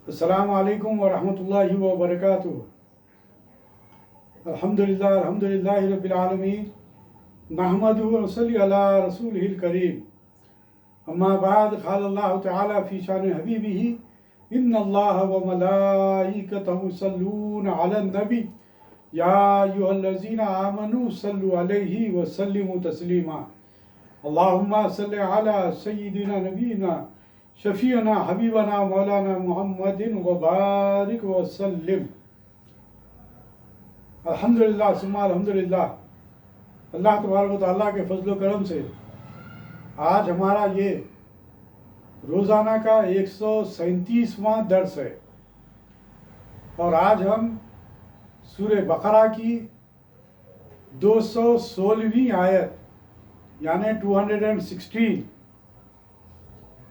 السلام علیکم ورحمۃ اللہ وبرکاتہ۔ الحمدللہ رب العالمین، نحمدہ ونصلی علی رسولہ الکریم۔ اما بعد، قال اللہ تعالی فی شان حبیبہ ان اللہ وملائکتہ یصلون علی النبی یا ایھا الذین آمنوا صلوا علیہ وسلموا تسلیما۔ اللہم صل علی سیدنا نبینا شفیعنا حبیبنا مولانا محمد وبارک وسلم۔ الحمدللہ ثم الحمدللہ، اللہ تبارک و تعالیٰ کے فضل و کرم سے آج ہمارا یہ روزانہ کا 137واں درس ہے، اور آج ہم سورہ بقرہ کی 216ویں آیت یعنی 216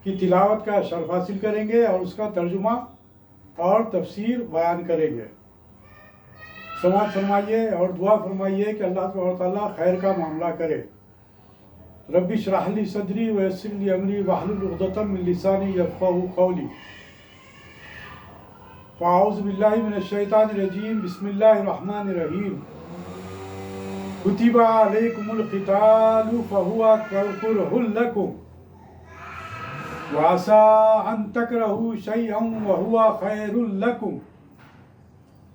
کی تلاوت کا شرف حاصل کریں گے اور اس کا ترجمہ اور تفسیر بیان کریں گے۔ سماعت فرمائیے اور دعا فرمائیے کہ اللہ تبارک و تعالیٰ خیر کا معاملہ کرے۔ رب اشرح لی صدری ویسر لی امری واحلل عقدۃ من لسانی یفقہوا قولی۔ فاعوذ باللہ من الشیطان الرجیم، بسم اللہ الرحمن الرحیم۔ کتب علیکم القتال فہو کرہ لکم وعسى أن تكرهوا شيئا وهو خير لكم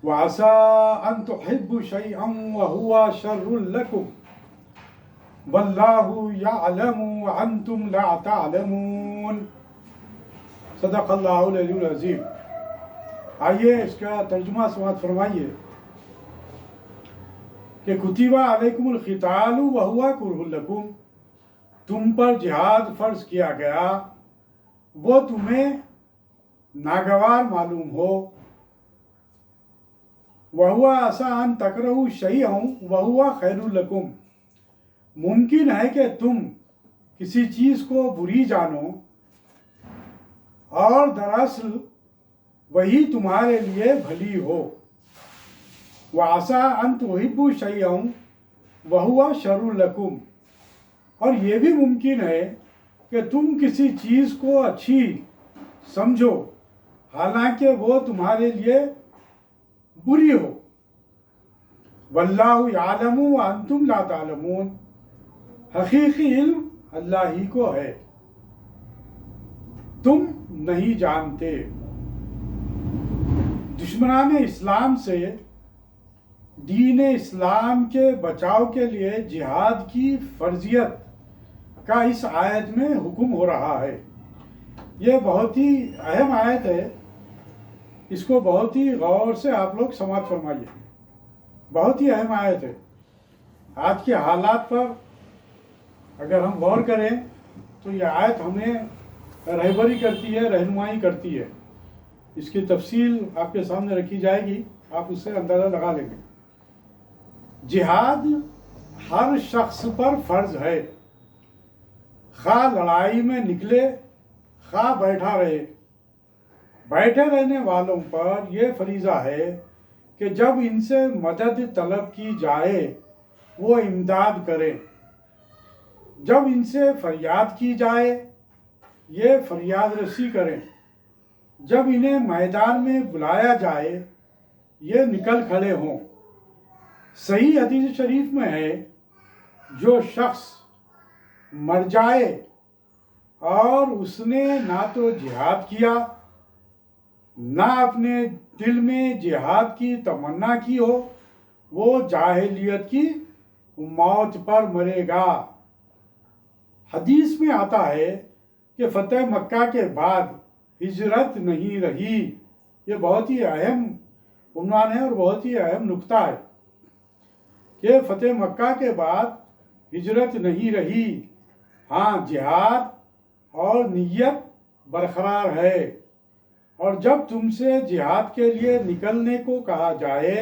وعسى أن تحبوا شيئا وهو شر لكم والله يعلم وأنتم لا تعلمون۔ صدق اللہ العلی العظیم۔ آئیے اس کا ترجمہ سماعت فرمائیے کہ کتب علیکم القتال وهو کرہ لکم، تم پر جہاد فرض کیا گیا، وہ تمہیں ناگوار معلوم ہو۔ وَهُوَ عَسَىٰ أَن تَكْرَهُوا شَيْئًا وَهُوَ خَيْرٌ لَكُمْ، ممکن ہے کہ تم کسی چیز کو بری جانو اور دراصل وہی تمہارے لیے بھلی ہو۔ وَعَسَىٰ أَن تُحِبُّوا شَيْئًا وَهُوَ شَرٌّ لَكُمْ، اور یہ بھی ممکن ہے کہ تم کسی چیز کو اچھی سمجھو حالانکہ وہ تمہارے لیے بری ہو۔ واللہ یعلم وانتم لا تعلمون، حقیقی علم اللہ ہی کو ہے، تم نہیں جانتے۔ دشمنان اسلام سے دین اسلام کے بچاؤ کے لیے جہاد کی فرضیت کا اس آیت میں حکم ہو رہا ہے۔ یہ بہت ہی اہم آیت ہے، اس کو بہت ہی غور سے آپ لوگ سماعت فرمائیے۔ بہت ہی اہم آیت ہے۔ آج کے حالات پر اگر ہم غور کریں تو یہ آیت ہمیں رہبری کرتی ہے، رہنمائی کرتی ہے۔ اس کی تفصیل آپ کے سامنے رکھی جائے گی، آپ اس سے اندازہ لگا لیں گے۔ جہاد ہر شخص پر فرض ہے، خواہ لڑائی میں نکلے خواہ بیٹھا رہے۔ بیٹھے رہنے والوں پر یہ فریضہ ہے کہ جب ان سے مدد طلب کی جائے وہ امداد کریں، جب ان سے فریاد کی جائے یہ فریاد رسی کریں، جب انہیں میدان میں بلایا جائے یہ نکل کھڑے ہوں۔ صحیح حدیث شریف میں ہے، جو شخص مر جائے اور اس نے نہ تو جہاد کیا نہ اپنے دل میں جہاد کی تمنا کی ہو، وہ جاہلیت کی موت پر مرے گا۔ حدیث میں آتا ہے کہ فتح مکہ کے بعد ہجرت نہیں رہی۔ یہ بہت ہی اہم عنوان ہے اور بہت ہی اہم نکتہ ہے کہ فتح مکہ کے بعد ہجرت نہیں رہی، ہاں جہاد اور نیت برقرار ہے۔ اور جب تم سے جہاد کے لیے نکلنے کو کہا جائے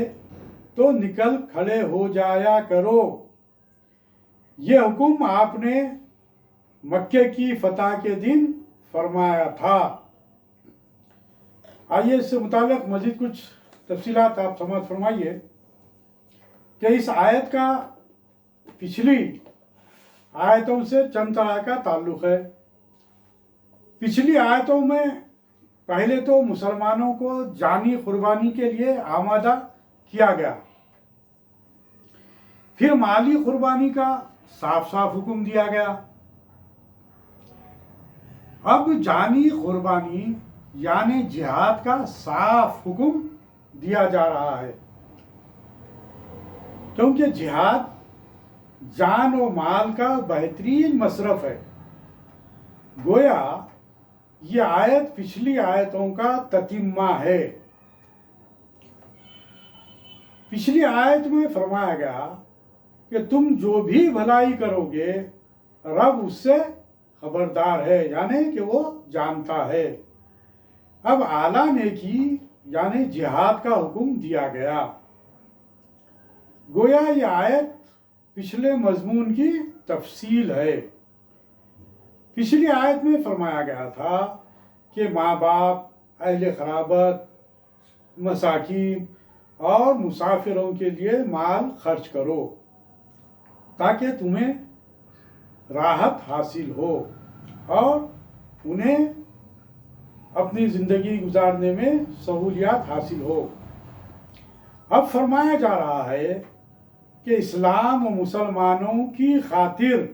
تو نکل کھڑے ہو جایا کرو۔ یہ حکم آپ نے مکے کی فتح کے دن فرمایا تھا۔ آئیے اس سے متعلق مزید کچھ تفصیلات آپ سماعت فرمائیے کہ اس آیت کا پچھلی آیتوں سے چند طرح کا تعلق ہے۔ پچھلی آیتوں میں پہلے تو مسلمانوں کو جانی قربانی کے لیے آمادہ کیا گیا، پھر مالی قربانی کا صاف صاف حکم دیا گیا، اب جانی قربانی یعنی جہاد کا صاف حکم دیا جا رہا ہے، کیونکہ جہاد جان و مال کا بہترین مصرف ہے۔ گویا یہ آیت پچھلی آیتوں کا تتمہ ہے۔ پچھلی آیت میں فرمایا گیا کہ تم جو بھی بھلائی کرو گے رب اس سے خبردار ہے، یعنی کہ وہ جانتا ہے۔ اب اعلیٰ نیکی یعنی جہاد کا حکم دیا گیا۔ گویا یہ آیت پچھلے مضمون کی تفصیل ہے۔ پچھلی آیت میں فرمایا گیا تھا کہ ماں باپ، اہل قرابت، مساکین اور مسافروں کے لیے مال خرچ کرو تاکہ تمہیں راحت حاصل ہو اور انہیں اپنی زندگی گزارنے میں سہولیات حاصل ہو۔ اب فرمایا جا رہا ہے کہ اسلام و مسلمانوں کی خاطر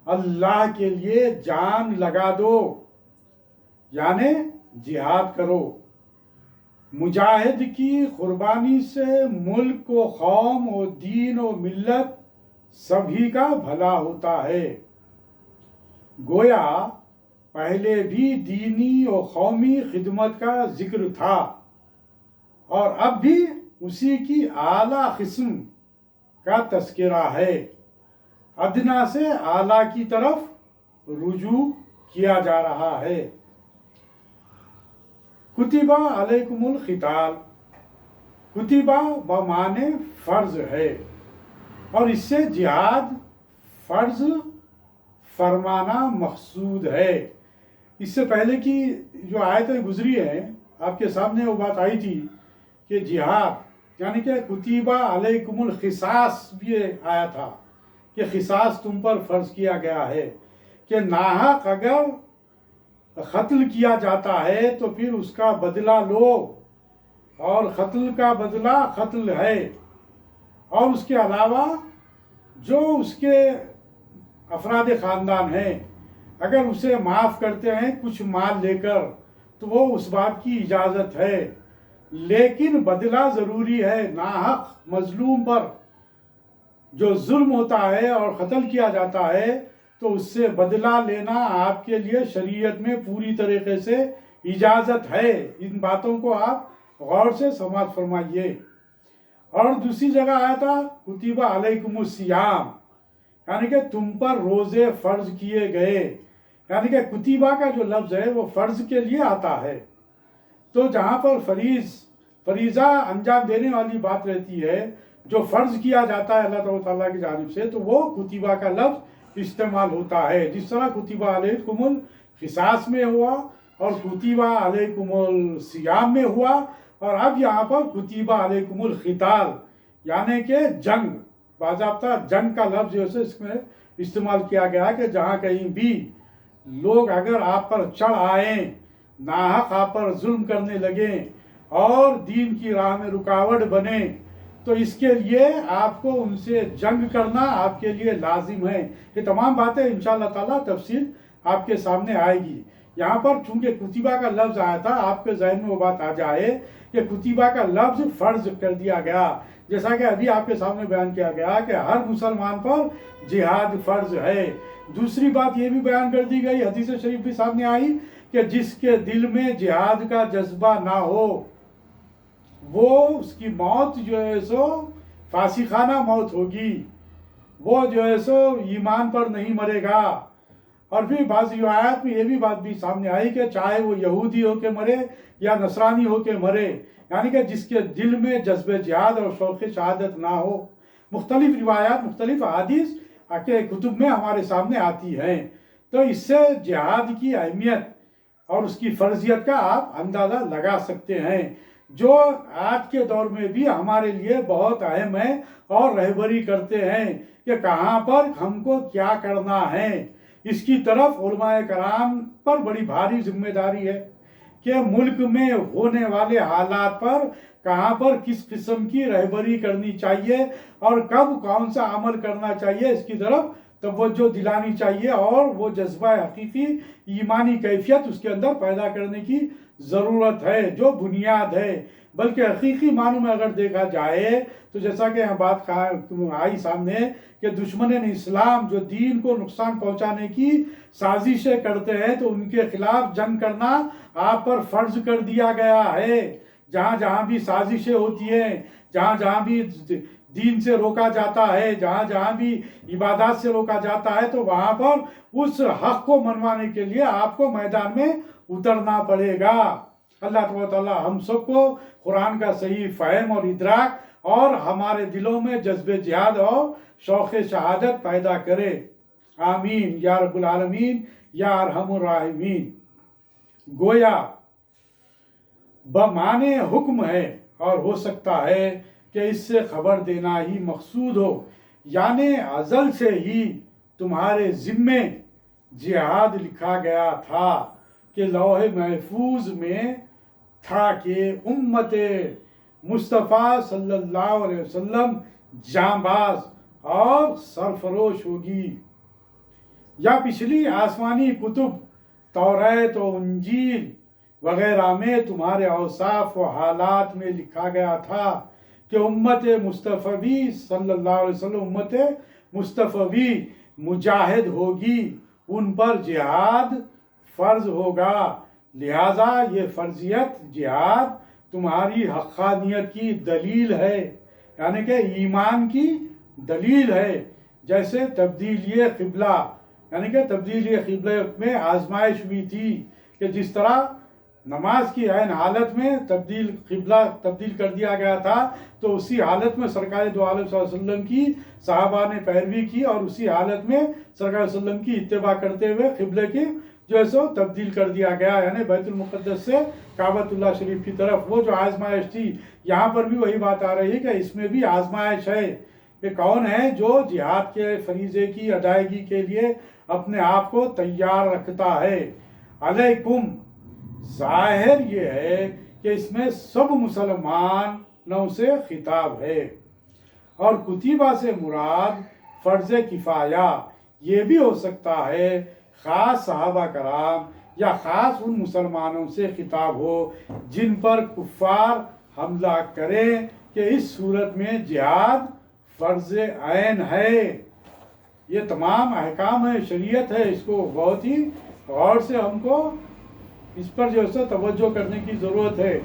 اللہ کے لیے جان لگا دو، یعنی جہاد کرو۔ مجاہد کی قربانی سے ملک و قوم و دین و ملت سبھی کا بھلا ہوتا ہے۔ گویا پہلے بھی دینی و قومی خدمت کا ذکر تھا اور اب بھی اسی کی اعلیٰ قسم کا تذکرہ ہے، ادنا سے اعلیٰ کی طرف رجوع کیا جا رہا ہے۔ کتبہ علیکم القتال، کتبہ بمعنی فرض ہے، اور اس سے جہاد فرض فرمانا مقصود ہے۔ اس سے پہلے کی جو آیتیں گزری ہیں آپ کے سامنے وہ بات آئی تھی کہ جہاد یعنی کہ کتبہ علیکم القصاص بھی آیا تھا کہ قصاص تم پر فرض کیا گیا ہے کہ ناحق اگر قتل کیا جاتا ہے تو پھر اس کا بدلہ لو، اور قتل کا بدلہ قتل ہے، اور اس کے علاوہ جو اس کے افراد خاندان ہیں اگر اسے معاف کرتے ہیں کچھ مال لے کر تو وہ اس بات کی اجازت ہے، لیکن بدلہ ضروری ہے۔ ناحق مظلوم پر جو ظلم ہوتا ہے اور قتل کیا جاتا ہے تو اس سے بدلہ لینا آپ کے لیے شریعت میں پوری طریقے سے اجازت ہے۔ ان باتوں کو آپ غور سے سماعت فرمائیے۔ اور دوسری جگہ آیا تھا کتبہ علیکم الصیام، یعنی کہ تم پر روزے فرض کیے گئے، یعنی کہ کتبہ کا جو لفظ ہے وہ فرض کے لیے آتا ہے۔ تو جہاں پر فریضہ انجام دینے والی بات رہتی ہے، جو فرض کیا جاتا ہے اللہ تعالیٰ کی جانب سے، تو وہ کتبہ کا لفظ استعمال ہوتا ہے۔ جس طرح کتبہ علیکم القصاص میں ہوا اور کتبہ علیکم الصیام میں ہوا، اور اب یہاں پر کتبہ علیکم القتال یعنی کہ جنگ، باضابطہ جنگ کا لفظ جو ہے اس میں استعمال کیا گیا کہ جہاں کہیں بھی لوگ اگر آپ پر چڑھ آئیں، ناحق آپ پر ظلم کرنے لگیں اور دین کی راہ میں رکاوٹ بنے تو اس کے لیے آپ کو ان سے جنگ کرنا آپ کے لیے لازم ہے۔ یہ تمام باتیں انشاءاللہ تعالیٰ تفصیل آپ کے سامنے آئے گی۔ یہاں پر چونکہ کتبہ کا لفظ آیا تھا، آپ کے ذہن میں وہ بات آ جائے کہ کتبہ کا لفظ فرض کر دیا گیا، جیسا کہ ابھی آپ کے سامنے بیان کیا گیا کہ ہر مسلمان پر جہاد فرض ہے۔ دوسری بات یہ بھی بیان کر دی گئی، حدیث شریف بھی سامنے آئی کہ جس کے دل میں جہاد کا جذبہ نہ ہو وہ اس کی موت جو ہے سو فاسقانہ موت ہوگی، وہ جو ہے سو ایمان پر نہیں مرے گا۔ اور پھر بعض روایات میں یہ بھی بات بھی سامنے آئی کہ چاہے وہ یہودی ہو کے مرے یا نصرانی ہو کے مرے، یعنی کہ جس کے دل میں جذب جہاد اور شوق شہادت نہ ہو۔ مختلف روایات، مختلف احادیث کے کتب میں ہمارے سامنے آتی ہیں، تو اس سے جہاد کی اہمیت اور اس کی فرضیت کا آپ اندازہ لگا سکتے ہیں، جو آج کے دور میں بھی ہمارے لیے بہت اہم ہے اور رہبری کرتے ہیں کہ کہاں پر ہم کو کیا کرنا ہے۔ اس کی طرف علماء کرام پر بڑی بھاری ذمہ داری ہے کہ ملک میں ہونے والے حالات پر کہاں پر کس قسم کی رہبری کرنی چاہیے اور کب کون سا عمل کرنا چاہیے، اس کی طرف توجہ دلانی چاہیے، اور وہ جذبہ حقیقی ایمانی کیفیت اس کے اندر پیدا کرنے کی ضرورت ہے جو بنیاد ہے۔ بلکہ حقیقی معنوں میں اگر دیکھا جائے تو جیسا کہ یہاں بات آئی سامنے کہ دشمن اسلام جو دین کو نقصان پہنچانے کی سازشیں کرتے ہیں تو ان کے خلاف جنگ کرنا آپ پر فرض کر دیا گیا ہے۔ جہاں جہاں بھی سازشیں ہوتی ہیں، جہاں جہاں بھی دین سے روکا جاتا ہے، جہاں جہاں بھی عبادات سے روکا جاتا ہے تو وہاں پر اس حق کو منوانے کے لیے آپ کو میدان میں اترنا پڑے گا۔ اللہ تبارک و تعالیٰ ہم سب کو قرآن کا صحیح فہم اور ادراک اور ہمارے دلوں میں جذب جہاد اور شوق شہادت پیدا کرے، آمین یا رب العالمین یا ارحم الراحمین۔ گویا بمعنی حکم ہے اور ہو سکتا ہے کہ اس سے خبر دینا ہی مقصود ہو، یعنی ازل سے ہی تمہارے ذمے جہاد لکھا گیا تھا کہ لوح محفوظ میں تھا کہ امت مصطفیٰ صلی اللہ علیہ وسلم جانباز اور سرفروش ہوگی۔ یا پچھلی آسمانی کتب توریت و انجیل وغیرہ میں تمہارے اوصاف و حالات میں لکھا گیا تھا کہ امت مصطفی صلی اللہ علیہ وسلم امت مصطفی مجاہد ہوگی، ان پر جہاد فرض ہوگا، لہٰذا یہ فرضیت جہاد تمہاری حقانیت کی دلیل ہے، یعنی کہ ایمان کی دلیل ہے۔ جیسے تبدیلی قبلہ، یعنی کہ تبدیلی قبلہ میں آزمائش ہوئی تھی کہ جس طرح نماز کی عین حالت میں قبلہ تبدیل کر دیا گیا تھا تو اسی حالت میں سرکار دو عالم صلی اللہ علیہ وسلم کی صحابہ نے پیروی کی اور اسی حالت میں سرکار صلی اللہ علیہ وسلم کی اتباع کرتے ہوئے قبلے کی جو ہے سو تبدیل کر دیا گیا، یعنی بیت المقدس سے کعبۃ اللہ شریف کی طرف۔ وہ جو آزمائش تھی یہاں پر بھی وہی بات آ رہی ہے کہ اس میں بھی آزمائش ہے کہ کون ہے جو جہاد کے فریضے کی ادائیگی کے لیے اپنے آپ کو تیار رکھتا ہے۔ علیکم، ظاہر یہ ہے کہ اس میں سب مسلمانوں سے خطاب ہے، اور کتیبہ سے مراد فرض کفایہ یہ بھی ہو سکتا ہے خاص صحابہ کرام یا خاص ان مسلمانوں سے خطاب ہو جن پر کفار حملہ کریں کہ اس صورت میں جہاد فرض عین ہے۔ یہ تمام احکام ہے، شریعت ہے، اس کو بہت ہی غور سے ہم کو اس پر جو ہے توجہ کرنے کی ضرورت ہے۔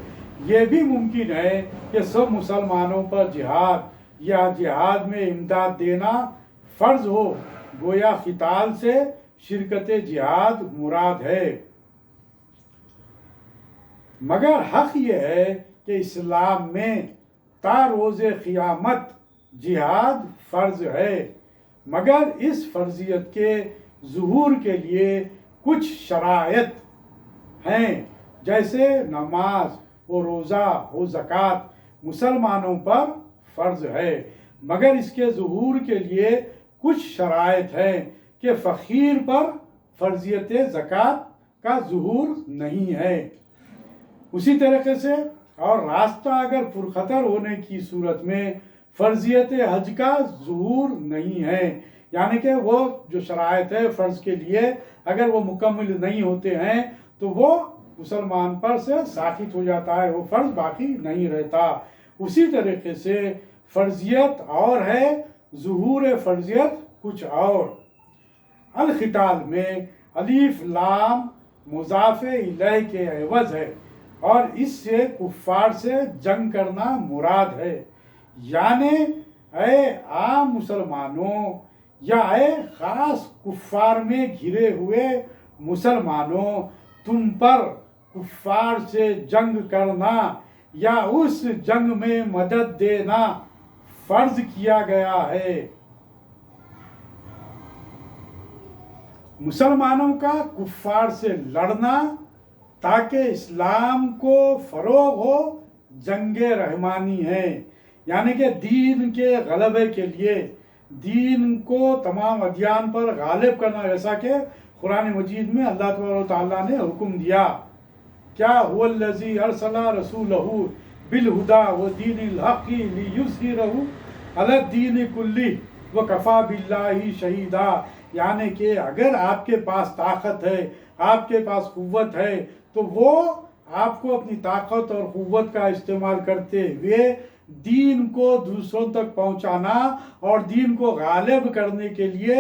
یہ بھی ممکن ہے کہ سب مسلمانوں پر جہاد یا جہاد میں امداد دینا فرض ہو، گویا قتال سے شرکت جہاد مراد ہے۔ مگر حق یہ ہے کہ اسلام میں تا روز قیامت جہاد فرض ہے، مگر اس فرضیت کے ظہور کے لیے کچھ شرائط ہیں، جیسے نماز و روزہ و زکوٰۃ مسلمانوں پر فرض ہے، مگر اس کے ظہور کے لیے کچھ شرائط ہیں کہ فقیر پر فرضیت زکوٰۃ کا ظہور نہیں ہے۔ اسی طریقے سے اور راستہ اگر پرخطر ہونے کی صورت میں فرضیت حج کا ظہور نہیں ہے، یعنی کہ وہ جو شرائط ہے فرض کے لیے اگر وہ مکمل نہیں ہوتے ہیں تو وہ مسلمان پر سے ساقط ہو جاتا ہے، وہ فرض باقی نہیں رہتا۔ اسی طریقے سے فرضیت اور ہے، ظہور فرضیت کچھ اور۔ القتال میں الف لام مضاف الیہ کے عوض ہے اور اس سے کفار سے جنگ کرنا مراد ہے، یعنی اے عام مسلمانوں یا اے خاص کفار میں گھرے ہوئے مسلمانوں، تم پر کفار سے جنگ کرنا یا اس جنگ میں مدد دینا فرض کیا گیا ہے۔ مسلمانوں کا کفار سے لڑنا تاکہ اسلام کو فروغ ہو جنگ رحمانی ہے، یعنی کہ دین کے غلبے کے لیے، دین کو تمام ادیان پر غالب کرنا، جیسا کہ قرآن مجید میں اللہ تبارک و تعالیٰ نے حکم دیا کیا هو الذی ارسل رسولہ بالہدی ودین الحق لیظہرہ علی الدین کلہ وکفی باللہ شہیدا، یعنی کہ اگر آپ کے پاس طاقت ہے، آپ کے پاس قوت ہے، تو وہ آپ کو اپنی طاقت اور قوت کا استعمال کرتے ہوئے دین کو دوسروں تک پہنچانا اور دین کو غالب کرنے کے لیے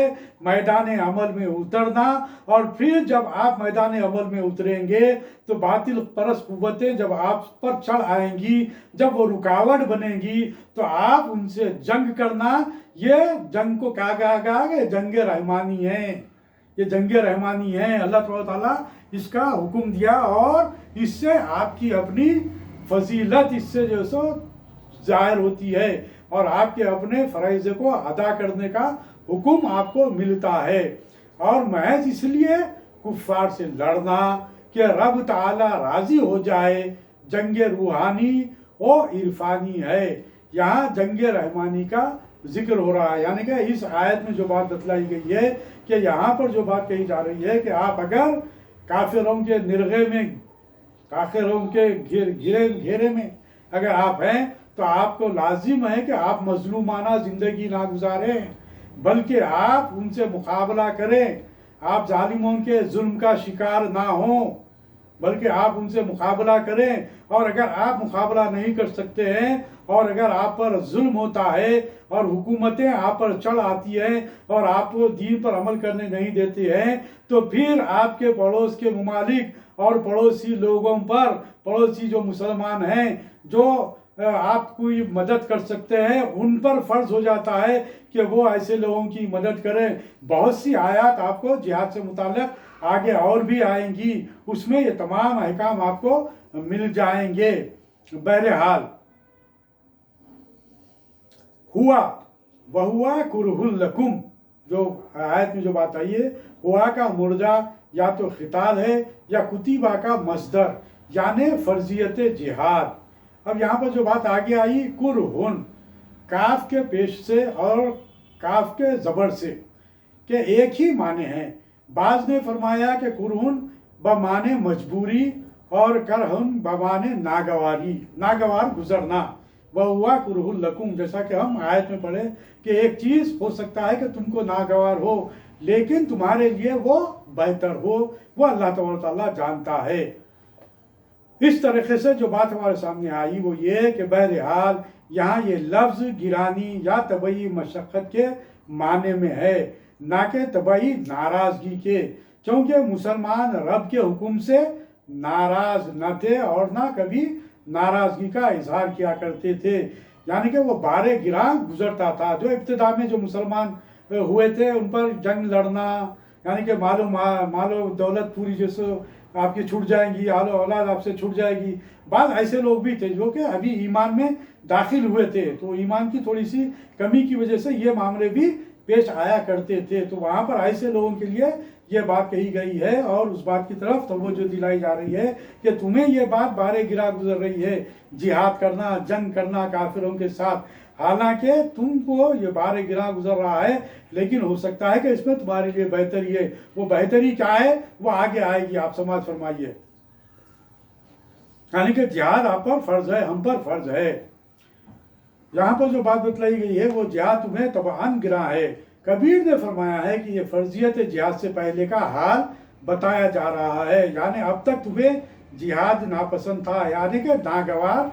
میدان عمل میں اترنا، اور پھر جب آپ میدان عمل میں اتریں گے تو باطل پرست قوتیں جب آپ پر چڑھ آئیں گی، جب وہ رکاوٹ بنیں گی تو آپ ان سے جنگ کرنا، یہ جنگ کو کہا گیا کہ جنگ رحمانی ہے، یہ جنگ رحمانی ہے۔ اللہ تعالیٰ اس کا حکم دیا اور اس سے آپ کی اپنی فضیلت اس سے جو سو ظاہر ہوتی ہے اور آپ کے اپنے فرائض کو ادا کرنے کا حکم آپ کو ملتا ہے، اور محض اس لیے کفار سے لڑنا کہ رب تعالی راضی ہو جائے، جنگ روحانی و عرفانی ہے۔ یہاں جنگ رحمانی کا ذکر ہو رہا ہے، یعنی کہ اس آیت میں جو بات بتلائی گئی ہے کہ یہاں پر جو بات کہی جا رہی ہے کہ آپ اگر کافروں کے نرغے میں، کافروں کے گھیرے میں اگر آپ ہیں تو آپ کو لازم ہے کہ آپ مظلومانہ زندگی نہ گزاریں، بلکہ آپ ان سے مقابلہ کریں، آپ ظالموں کے ظلم کا شکار نہ ہوں، بلکہ آپ ان سے مقابلہ کریں۔ اور اگر آپ مقابلہ نہیں کر سکتے ہیں اور اگر آپ پر ظلم ہوتا ہے اور حکومتیں آپ پر چڑھ آتی ہیں اور آپ کو دین پر عمل کرنے نہیں دیتے ہیں، تو پھر آپ کے پڑوس کے ممالک اور پڑوسی لوگوں پر، پڑوسی جو مسلمان ہیں جو آپ کی مدد کر سکتے ہیں، ان پر فرض ہو جاتا ہے کہ وہ ایسے لوگوں کی مدد کریں۔ بہت سی آیات آپ کو جہاد سے متعلق آگے اور بھی آئیں گی، اس میں یہ تمام احکام آپ کو مل جائیں گے۔ بہرحال ہوا وہوا کرہ لکم، جو آیت میں جو بات آئی ہے، ہوا کا مرجع یا تو خطال ہے یا کتیبہ کا مصدر، یعنی فرضیت جہاد۔ اب یہاں پر جو بات آگے آئی کرہن، کاف کے پیش سے اور کاف کے زبر سے، کہ ایک ہی معنی ہیں۔ بعض نے فرمایا کہ کرہن بمعنی مجبوری اور کرہن بمعنی ناگواری، ناگوار گزرنا۔ وہوا کرہ لکم، جیسا کہ ہم آیت میں پڑھے کہ ایک چیز ہو سکتا ہے کہ تم کو ناگوار ہو لیکن تمہارے لیے وہ بہتر ہو، وہ اللہ تعالیٰ جانتا ہے۔ اس طریقے سے جو بات ہمارے سامنے آئی وہ یہ کہ بہرحال یہاں یہ لفظ گرانی یا طبعی مشقت کے معنی میں ہے، نہ کہ طبعی ناراضگی کے، کیونکہ مسلمان رب کے حکم سے ناراض نہ تھے اور نہ کبھی ناراضگی کا اظہار کیا کرتے تھے، یعنی کہ وہ بار گراں گزرتا تھا۔ جو ابتدا میں جو مسلمان ہوئے تھے ان پر جنگ لڑنا، یعنی کہ مال و دولت پوری جیسے آپ کی چھوٹ جائیں گی، آل و اولاد آپ سے چھوٹ جائے گی۔ بعض ایسے لوگ بھی تھے جو کہ ابھی ایمان میں داخل ہوئے تھے، تو ایمان کی تھوڑی سی کمی کی وجہ سے یہ معاملے بھی پیش آیا کرتے تھے، تو وہاں پر ایسے لوگوں کے لیے یہ بات کہی گئی ہے اور اس بات کی طرف توجہ دلائی جا رہی ہے کہ تمہیں یہ بات بارے گرا گزر رہی ہے، جہاد کرنا، جنگ کرنا کافروں کے ساتھ، حالانکہ تم کو یہ بارے گرا گزر رہا ہے لیکن ہو سکتا ہے کہ اس میں تمہارے لیے بہتری ہے۔ وہ بہتری کیا ہے وہ آگے آئے گی، آپ سماعت فرمائیے۔ یعنی کہ جہاد آپ پر فرض ہے، ہم پر فرض ہے۔ یہاں پر جو بات بتلائی گئی ہے وہ جہاد تمہیں طبعاً گراں ہے۔ کبیر نے فرمایا ہے کہ یہ فرضیت جہاد سے پہلے کا حال بتایا جا رہا ہے، یعنی اب تک تمہیں جہاد ناپسند تھا، یعنی کہ ناگوار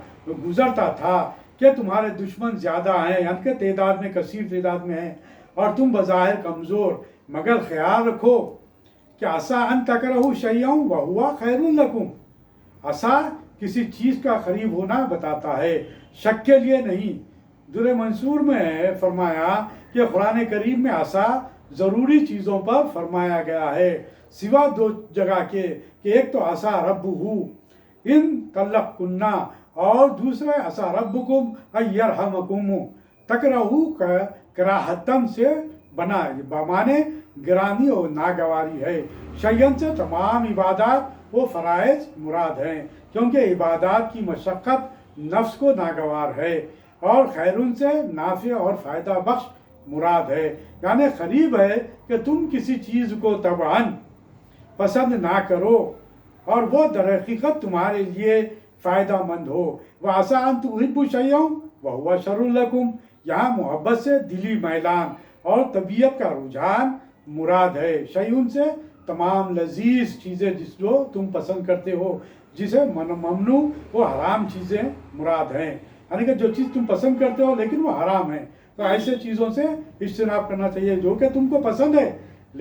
گزرتا تھا کہ تمہارے دشمن زیادہ ہیں، یعنی کہ تعداد میں کثیر تعداد میں ہیں اور تم بظاہر کمزور، مگر خیال رکھو کہ عسیٰ ان تکرہوا شیئا وہو خیر لکم، عسیٰ کسی چیز کا قریب ہونا بتاتا ہے، شک کے لیے نہیں۔ در منصور میں فرمایا کہ قرآن کریم میں عسیٰ ضروری چیزوں پر فرمایا گیا ہے، سوا دو جگہ کے، کہ ایک تو عسیٰ ربہ ان طلقکن اور دوسرے عسیٰ ربکم ان یرحمکم۔ تکرہوا کراہتن سے بنا بمانے گرانی اور ناگواری ہے، شیئن سے تمام عبادات و فرائض مراد ہیں، کیونکہ عبادات کی مشقت نفس کو ناگوار ہے، اور خیرون سے نافع اور فائدہ بخش مراد ہے، یعنی قریب ہے کہ تم کسی چیز کو طبعاً پسند نہ کرو اور وہ در حقیقت تمہارے لیے فائدہ مند ہو. وَعَسَىٰ أَن تُحِبُّوا شَيْئًا وَهُوَ شَرٌّ لَكُمْ. یہاں محبت سے دلی میلان اور طبیعت کا رجحان مراد ہے. شیئن سے تمام لذیذ چیزیں جس جو تم پسند کرتے ہو، جسے ممنوع وہ حرام چیزیں مراد ہیں. یعنی کہ جو چیز تم پسند کرتے ہو لیکن وہ حرام ہے، تو ایسے چیزوں سے اجتناب کرنا چاہیے جو کہ تم کو پسند ہے،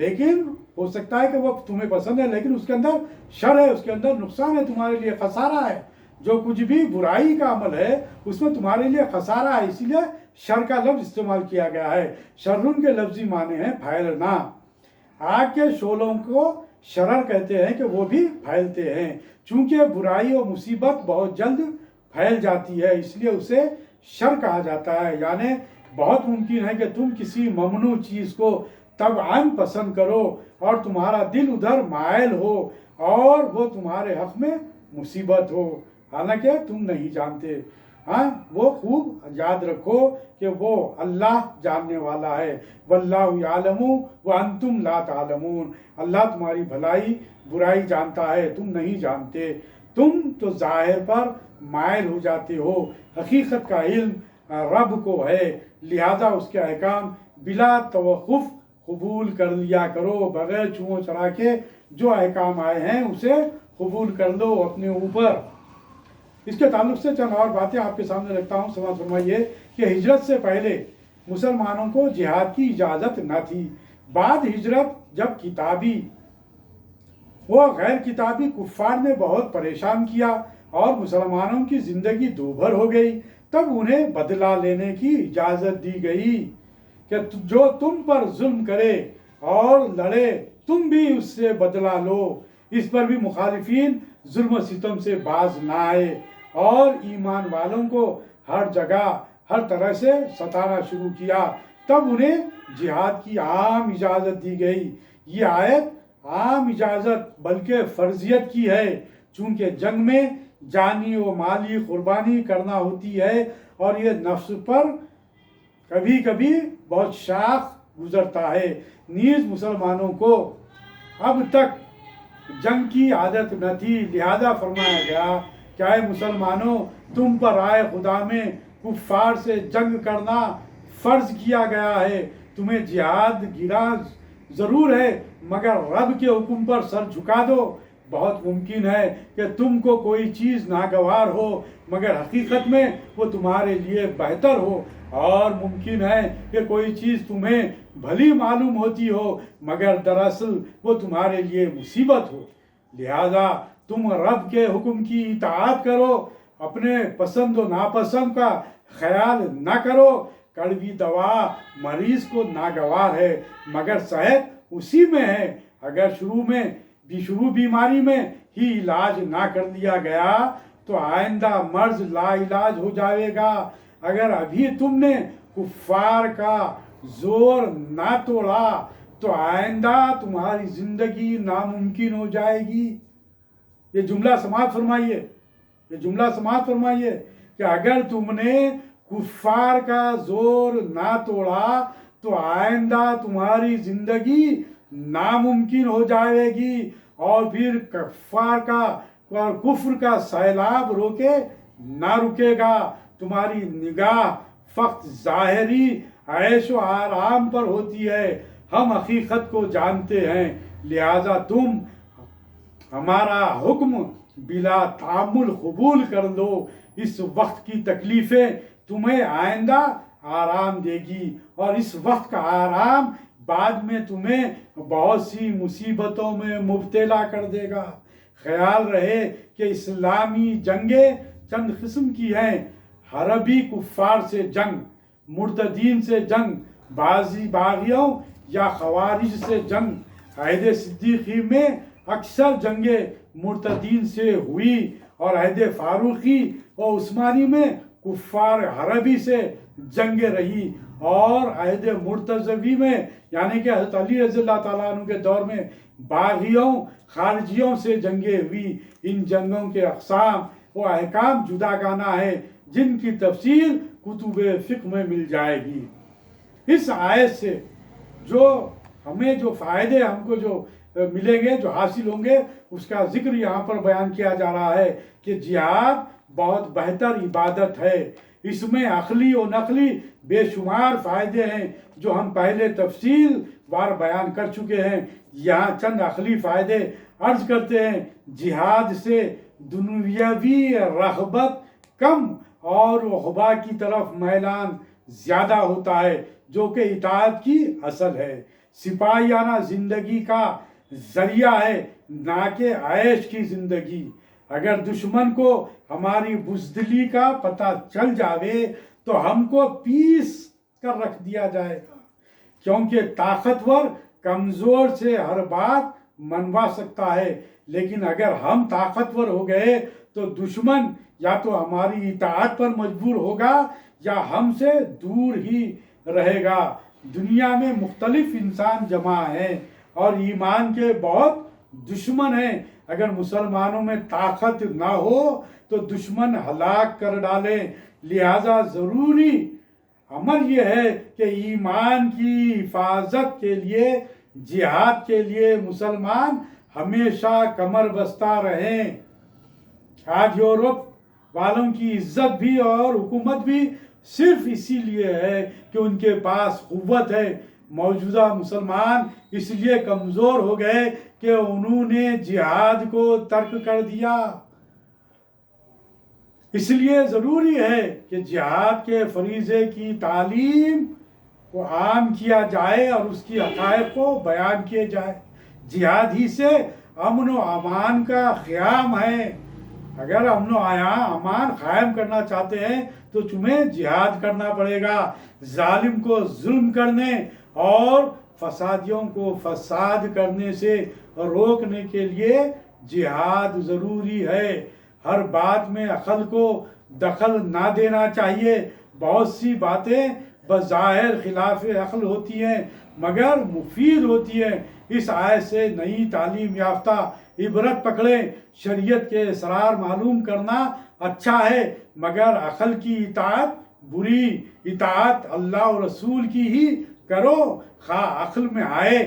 لیکن ہو سکتا ہے کہ وہ تمہیں پسند ہے لیکن اس کے اندر شر ہے، اس کے اندر نقصان ہے، تمہارے لیے خسارہ ہے. جو کچھ بھی برائی کا عمل ہے اس میں تمہارے لیے خسارہ ہے، اسی لیے شر کا لفظ استعمال کیا گیا ہے. شرن کے لفظی معنی ہیں پھیلنا. آگ کے شعلوں کو شرر کہتے ہیں کہ وہ بھی پھیلتے ہیں. چونکہ برائی اور مصیبت بہت جلد پھیل جاتی ہے اس لیے اسے شر کہا جاتا ہے. یعنی بہت ممکن ہے کہ تم کسی ممنوع چیز کو طبعاً پسند کرو اور تمہارا دل ادھر مائل ہو اور وہ تمہارے حق میں مصیبت ہو، حالانکہ تم نہیں جانتے. ہاں، وہ خوب یاد رکھو کہ وہ اللہ جاننے والا ہے. واللہ یعلم وانتم لا تعلمون. اللہ تمہاری بھلائی برائی جانتا ہے، تم نہیں جانتے. تم تو ظاہر پر مائل ہو جاتے ہو، حقیقت کا علم رب کو ہے، لہذا اس کے احکام بلا توقف قبول کر لیا کرو. بغیر چوں چرا کے جو احکام آئے ہیں اسے قبول کر لو اپنے اوپر. اس کے تعلق سے چند اور باتیں آپ کے سامنے رکھتا ہوں. سماعت فرمائیے کہ ہجرت سے پہلے مسلمانوں کو جہاد کی اجازت نہ تھی. بعد ہجرت جب کتابی و غیر کتابی کفار نے بہت پریشان کیا اور مسلمانوں کی زندگی دوبھر ہو گئی، تب انہیں بدلہ لینے کی اجازت دی گئی کہ جو تم پر ظلم کرے اور لڑے تم بھی اس سے بدلہ لو. اس پر بھی مخالفین ظلم و ستم سے باز نہ آئے اور ایمان والوں کو ہر جگہ ہر طرح سے ستانا شروع کیا. تب انہیں جہاد کی عام اجازت دی گئی. یہ آیت عام اجازت بلکہ فرضیت کی ہے، چونکہ جنگ میں جانی و مالی قربانی کرنا ہوتی ہے اور یہ نفس پر کبھی کبھی بہت شاخ گزرتا ہے. نیز مسلمانوں کو اب تک جنگ کی عادت نہ تھی، لہذا فرمایا گیا کہ اے مسلمانوں، تم پر آئے خدا میں کفار سے جنگ کرنا فرض کیا گیا ہے. تمہیں جہاد گرا ضرور ہے مگر رب کے حکم پر سر جھکا دو. بہت ممکن ہے کہ تم کو کوئی چیز ناگوار ہو مگر حقیقت میں وہ تمہارے لیے بہتر ہو، اور ممکن ہے کہ کوئی چیز تمہیں بھلی معلوم ہوتی ہو مگر دراصل وہ تمہارے لیے مصیبت ہو. لہذا تم رب کے حکم کی اطاعت کرو، اپنے پسند و ناپسند کا خیال نہ کرو. کڑوی دوا مریض کو ناگوار ہے مگر صحت اسی میں ہے. اگر شروع بیماری میں ہی علاج نہ کر لیا گیا تو آئندہ مرض لا علاج ہو جائے گا. اگر ابھی تم نے کفار کا زور نہ توڑا تو آئندہ تمہاری زندگی ناممکن ہو جائے گی. یہ جملہ سماعت فرمائیے کہ اگر تم نے کفار کا زور نہ توڑا تو آئندہ تمہاری زندگی ناممکن ہو جائے گی، اور پھر کفار کا اور کفر کا سیلاب نہ رکے گا. تمہاری نگاہ فقط ظاہری عیش و آرام پر ہوتی ہے. ہم حقیقت کو جانتے ہیں، لہذا تم ہمارا حکم بلا تعمل قبول کر لو. اس وقت کی تکلیفیں تمہیں آئندہ آرام دے گی اور اس وقت کا آرام بعد میں تمہیں بہت سی مصیبتوں میں مبتلا کر دے گا. خیال رہے کہ اسلامی جنگیں چند قسم کی ہیں: حربی کفار سے جنگ، مرتدین سے جنگ، باغیوں یا خوارج سے جنگ. عہد صدیقی میں اکثر جنگیں مرتدین سے ہوئی اور عہد فاروقی اور عثمانی میں کفار حربی سے جنگیں رہی، اور عہد مرتضوی میں یعنی کہ حضرت علی رضی اللہ تعالیٰ عنہ کے دور میں باغیوں خارجیوں سے جنگیں ہوئی. ان جنگوں کے اقسام و احکام جداگانہ ہے جن کی تفصیل کتب فقہ میں مل جائے گی. اس آیت سے جو فائدے ہم کو جو ملیں گے، جو حاصل ہوں گے، اس کا ذکر یہاں پر بیان کیا جا رہا ہے کہ جہاد بہت بہتر عبادت ہے، اس میں عقلی و نقلی بے شمار فائدے ہیں جو ہم پہلے تفصیل وار بیان کر چکے ہیں۔ یہاں چند عقلی فائدے عرض کرتے ہیں۔ جہاد سے دنیاوی رغبت کم اور عقبہ کی طرف میلان زیادہ ہوتا ہے، جو کہ اطاعت کی اصل ہے۔ سپاہیانہ زندگی کا ذریعہ ہے، نہ کہ عیش کی زندگی۔ اگر دشمن کو ہماری بزدلی کا پتہ چل جاوے تو ہم کو پیس کر رکھ دیا جائے گا، کیونکہ طاقتور کمزور سے ہر بات منوا سکتا ہے، لیکن اگر ہم طاقتور ہو گئے تو دشمن یا تو ہماری اطاعت پر مجبور ہوگا یا ہم سے دور ہی رہے گا۔ دنیا میں مختلف انسان جمع ہیں اور ایمان کے بہت دشمن ہیں۔ اگر مسلمانوں میں طاقت نہ ہو تو دشمن ہلاک کر ڈالے، لہذا ضروری عمل یہ ہے کہ ایمان کی حفاظت کے لیے، جہاد کے لیے مسلمان ہمیشہ کمر بستہ رہیں۔ آج یورپ والوں کی عزت بھی اور حکومت بھی صرف اسی لیے ہے کہ ان کے پاس قوت ہے۔ موجودہ مسلمان اس لیے کمزور ہو گئے کہ انہوں نے جہاد کو ترک کر دیا۔ اس لیے ضروری ہے کہ جہاد کے فریضے کی تعلیم کو عام کیا جائے اور اس کی حقائق کو بیان کیے جائے۔ جہاد ہی سے امن و امان کا قیام ہے۔ اگر امن و امان قائم کرنا چاہتے ہیں تو تمہیں جہاد کرنا پڑے گا۔ ظالم کو ظلم کرنے اور فسادیوں کو فساد کرنے سے روکنے کے لیے جہاد ضروری ہے۔ ہر بات میں عقل کو دخل نہ دینا چاہیے۔ بہت سی باتیں بظاہر خلاف عقل ہوتی ہیں مگر مفید ہوتی ہیں۔ اس آیت سے نئی تعلیم یافتہ عبرت پکڑیں۔ شریعت کے اسرار معلوم کرنا اچھا ہے مگر عقل کی اطاعت بری۔ اطاعت اللہ اور رسول کی ہی کرو، خواہ عقل میں آئے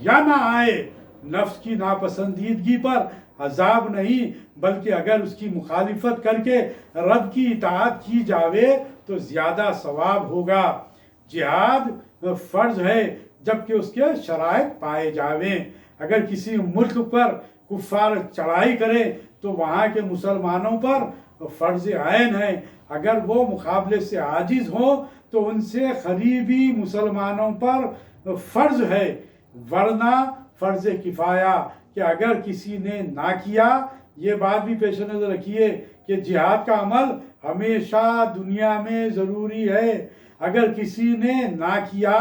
یا نہ آئے۔ نفس کی ناپسندیدگی پر عذاب نہیں، بلکہ اگر اس کی مخالفت کر کے رب کی اطاعت کی جاوے تو زیادہ ثواب ہوگا۔ جہاد فرض ہے جبکہ اس کے شرائط پائے جاویں۔ اگر کسی ملک پر کفار چڑھائی کرے تو وہاں کے مسلمانوں پر فرض عین ہے۔ اگر وہ مقابلے سے عاجز ہوں تو ان سے قریبی مسلمانوں پر فرض ہے، ورنہ فرض کفایہ کہ اگر کسی نے نہ کیا۔ یہ بات بھی پیش نظر رکھیے کہ جہاد کا عمل ہمیشہ دنیا میں ضروری ہے۔ اگر کسی نے نہ کیا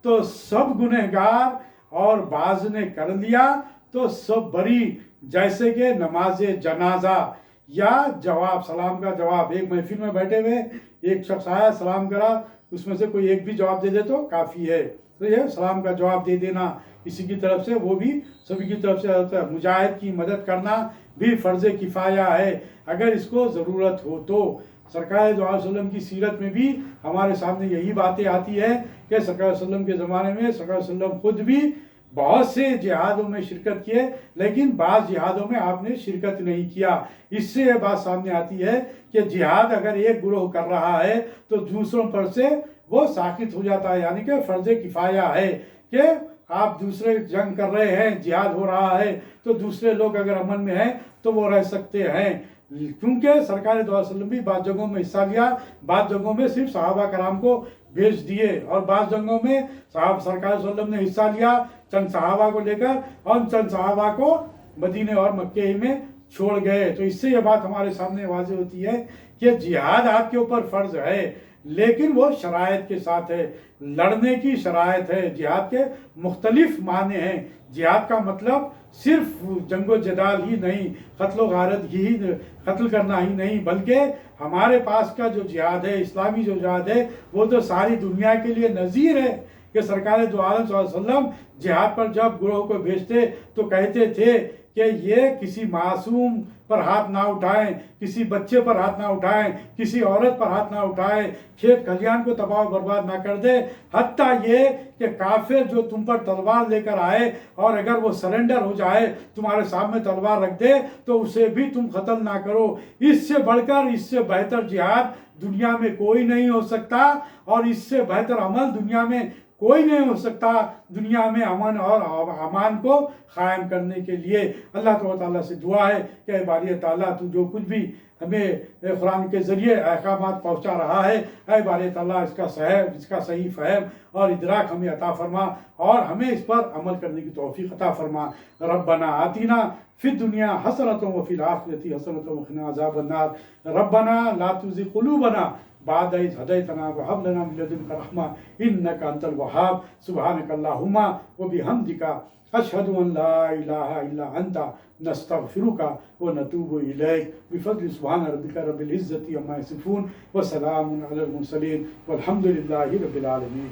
تو سب گنہگار اور بعض نے کر لیا تو سب بری، جیسے کہ نماز جنازہ یا جواب سلام کا جواب۔ ایک محفل میں بیٹھے ہوئے ایک شخص آیا، سلام کرا، اس میں سے کوئی ایک بھی جواب دے دے تو کافی ہے۔ تو یہ سلام کا جواب دے دینا کسی کی طرف سے، وہ بھی سبھی کی طرف سے ہوتا ہے۔ مجاہد کی مدد کرنا بھی فرض کفایہ ہے اگر اس کو ضرورت ہو تو۔ سرکار دو علیہ وسلم کی سیرت میں بھی ہمارے سامنے یہی باتیں آتی ہے کہ سرکار علیہ وسلم کے زمانے میں سرکار علیہ وسلم خود بھی بہت سے جہادوں میں شرکت کیے، لیکن بعض جہادوں میں آپ نے شرکت نہیں کیا۔ اس سے یہ بات سامنے آتی ہے کہ جہاد اگر ایک گروہ کر رہا ہے تو دوسروں پر سے وہ ساقط ہو جاتا ہے، یعنی کہ فرض کفایہ ہے کہ آپ دوسرے جنگ کر رہے ہیں، جہاد ہو رہا ہے تو دوسرے لوگ اگر امن میں ہیں تو وہ رہ سکتے ہیں۔ کیونکہ سرکار دو علیہ وسلم بھی بعض جگہوں میں حصہ لیا، بعض جگہوں میں صرف صحابہ کرام کو بھیج دیے، اور بعض جگہوں میں سرکار صلی اللہ علیہ وسلم نے حصہ لیا چند صحابہ کو لے کر، اور چند صحابہ کو مدینے اور مکے ہی میں چھوڑ گئے۔ تو اس سے یہ بات ہمارے سامنے واضح ہوتی ہے کہ جہاد آپ کے اوپر فرض ہے، لیکن وہ شرائط کے ساتھ ہے، لڑنے کی شرائط ہے۔ جہاد کے مختلف معنی ہیں۔ جہاد کا مطلب صرف جنگ و جدال ہی نہیں، قتل و غارت ہی قتل کرنا ہی نہیں، بلکہ ہمارے پاس کا جو جہاد ہے، اسلامی جو جہاد ہے، وہ تو ساری دنیا کے لیے نذیر ہے کہ سرکار دو عالم صلی اللہ علیہ وسلم جہاد پر جب گروہ کو بھیجتے تو کہتے تھے کہ یہ کسی معصوم پر ہاتھ نہ اٹھائیں، کسی بچے پر ہاتھ نہ اٹھائیں، کسی عورت پر ہاتھ نہ اٹھائیں، کھیت کھلیان کو تباہ و برباد نہ کر دے، حتیٰ یہ کہ کافر جو تم پر تلوار لے کر آئے اور اگر وہ سرنڈر ہو جائے، تمہارے سامنے تلوار رکھ دے تو اسے بھی تم قتل نہ کرو۔ اس سے بڑھ کر، اس سے بہتر جہاد دنیا میں کوئی نہیں ہو سکتا، اور اس سے بہتر عمل دنیا میں کوئی نہیں ہو سکتا دنیا میں امن اور امان کو قائم کرنے کے لیے۔ اللہ تعالیٰ سے دعا ہے کہ اے باری تعالیٰ تو جو کچھ بھی ہمیں قرآن کے ذریعے احکامات پہنچا رہا ہے، اے باری تعالیٰ اس کا صحیح فہم اور ادراک ہمیں عطا فرما، اور ہمیں اس پر عمل کرنے کی توفیق عطا فرما۔ ربنا آتنا فی الدنیا حسنۃ وفی الآخرۃ حسنۃ وقنا عذاب النار۔ ربنا لا تزغ قلوبنا بعد إذ هديتنا وهب لنا من لدنك رحمة إنك أنت الوهاب۔ سبحانك اللهم وبحمدك أشهد أن لا إله إلا أنت نستغفرك ونتوب إليك بفضل سبحان ربك رب العزة عما يصفون وسلام على المرسلين والحمد لله رب العالمين۔